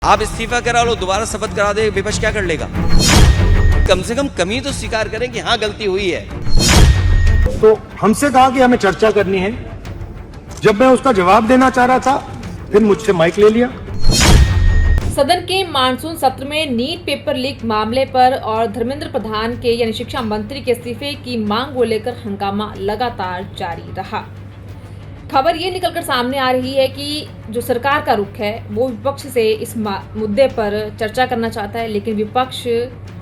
आप इस्तीफा करा लो, दोबारा शपथ करा दे, विपक्ष क्या कर लेगा? कम से कम कमी तो स्वीकार करें कि हाँ गलती हुई है। तो हमसे कहा कि हमें चर्चा करनी है। जब मैं उसका जवाब देना चाह रहा था, फिर मुझसे माइक ले लिया। सदन के मानसून सत्र में नीट पेपर लीक मामले पर और धर्मेंद्र प्रधान के यानी शिक्षा मंत्री के इस्तीफे की मांग को लेकर हंगामा लगातार जारी रहा। खबर ये निकलकर सामने आ रही है कि जो सरकार का रुख है वो विपक्ष से इस मुद्दे पर चर्चा करना चाहता है, लेकिन विपक्ष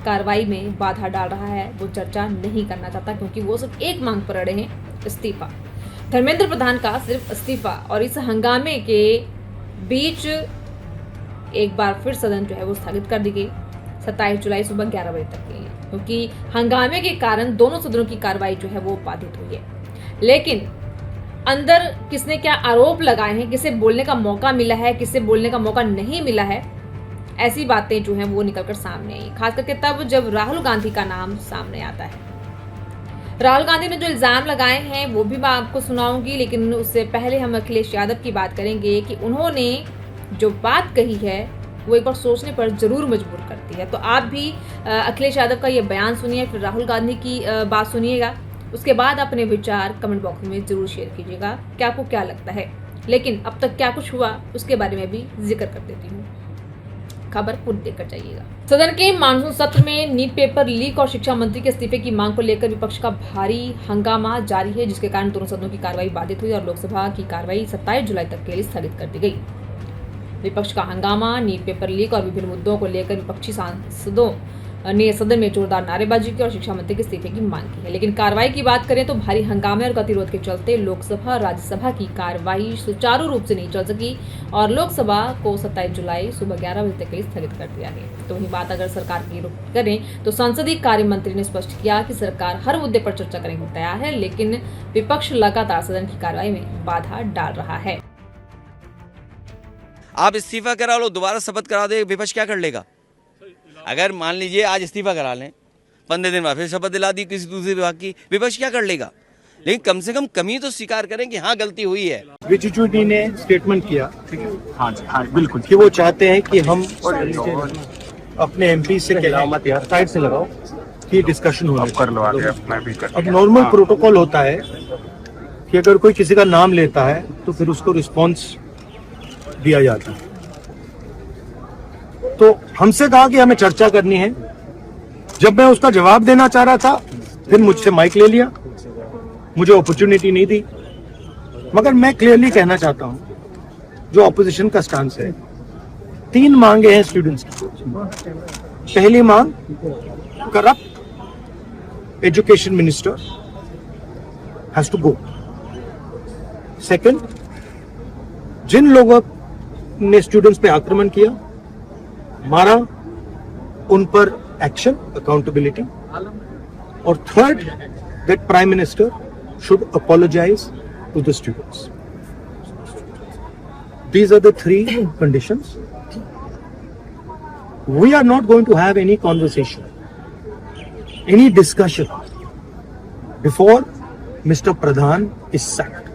कार्रवाई में बाधा डाल रहा है। वो चर्चा नहीं करना चाहता क्योंकि वो सिर्फ एक मांग पर अड़े हैं, इस्तीफा। धर्मेंद्र प्रधान का सिर्फ इस्तीफा। और इस हंगामे के बीच एक बार फिर सदन जो है वो स्थगित कर दी गई 27 जुलाई सुबह 11 बजे तक के लिए, क्योंकि हंगामे के कारण दोनों सदनों की कार्रवाई जो है वो बाधित हुई है। लेकिन अंदर किसने क्या आरोप लगाए हैं, किसे बोलने का मौका मिला है, किसे बोलने का मौका नहीं मिला है, ऐसी बातें जो हैं वो निकलकर सामने आई। खास करके तब जब राहुल गांधी का नाम सामने आता है। राहुल गांधी ने जो इल्जाम लगाए हैं वो भी मैं आपको सुनाऊंगी, लेकिन उससे पहले हम अखिलेश यादव की बात करेंगे कि उन्होंने जो बात कही है वो एक बार सोचने पर जरूर मजबूर करती है। तो आप भी अखिलेश यादव का ये बयान सुनिए, फिर राहुल गांधी की बात सुनिएगा। उसके बाद अपने विचार कमेंट बॉक्स में जरूर शेयर कीजिएगा कि आपको क्या लगता है। लेकिन अब तक क्या कुछ हुआ उसके बारे में भी जिक्र कर देती हूँ। खबर पूरी देखकर जाइएगा। सदन के मानसून सत्र में नीट पेपर लीक और शिक्षा मंत्री के इस्तीफे की मांग को लेकर विपक्ष का भारी हंगामा जारी है, जिसके कारण दोनों सदनों की कार्रवाई बाधित हुई और लोकसभा की कार्रवाई 27 जुलाई तक के लिए स्थगित कर दी गई। विपक्ष का हंगामा, नीट पेपर लीक और विभिन्न मुद्दों को लेकर विपक्षी सांसदों ने सदन में जोरदार नारेबाजी की और शिक्षा मंत्री के इस्तीफे की मांग की है। लेकिन कार्रवाई की बात करें तो भारी हंगामे और गतिरोध के चलते लोकसभा और राज्यसभा की कार्रवाई सुचारू रूप से नहीं चल सकी और लोकसभा को 27 जुलाई सुबह 11 बजे तक के लिए स्थगित कर दिया गया। तो वही बात अगर सरकार की करें तो संसदीय कार्य मंत्री ने स्पष्ट किया कि सरकार हर मुद्दे पर चर्चा करने को तैयार है, लेकिन विपक्ष लगातार सदन की कार्रवाई में बाधा डाल रहा है। आप इस्तीफा करा लो, दोबारा शपथ करा दे, विपक्ष क्या कर लेगा? अगर मान लीजिए आज इस्तीफा करा लें, 15 दिन बाद फिर शपथ दिला दी किसी दूसरे विभाग की, विपक्ष क्या कर लेगा? लेकिन कम से कम कमी तो स्वीकार करें कि हाँ गलती हुई है। रिजिजू जी ने स्टेटमेंट किया, हाँ जी, हाँ बिल्कुल, कि वो चाहते हैं कि हम अपने एमपी से साइड से लगाओ कि डिस्कशन हो कर लो आगे, मैं भी कर। अब नॉर्मल प्रोटोकॉल होता है कि अगर कोई किसी का नाम लेता है तो फिर उसको रिस्पॉन्स दिया जाता है। तो हमसे कहा कि हमें चर्चा करनी है। जब मैं उसका जवाब देना चाह रहा था, फिर मुझसे माइक ले लिया। मुझे अपॉर्चुनिटी नहीं दी। मगर मैं क्लियरली कहना चाहता हूं जो ऑपोजिशन का स्टांस है। 3 मांगे हैं स्टूडेंट्स की। पहली मांग, corrupt education minister has to go. Second, जिन लोगों ने स्टूडेंट्स पे आक्रमण किया, मारा, उन पर एक्शन, अकाउंटेबिलिटी। और third, that prime minister should apologise to the students. These are the 3 conditions. We are not going to have any conversation, any discussion before Mr. Pradhan is sacked.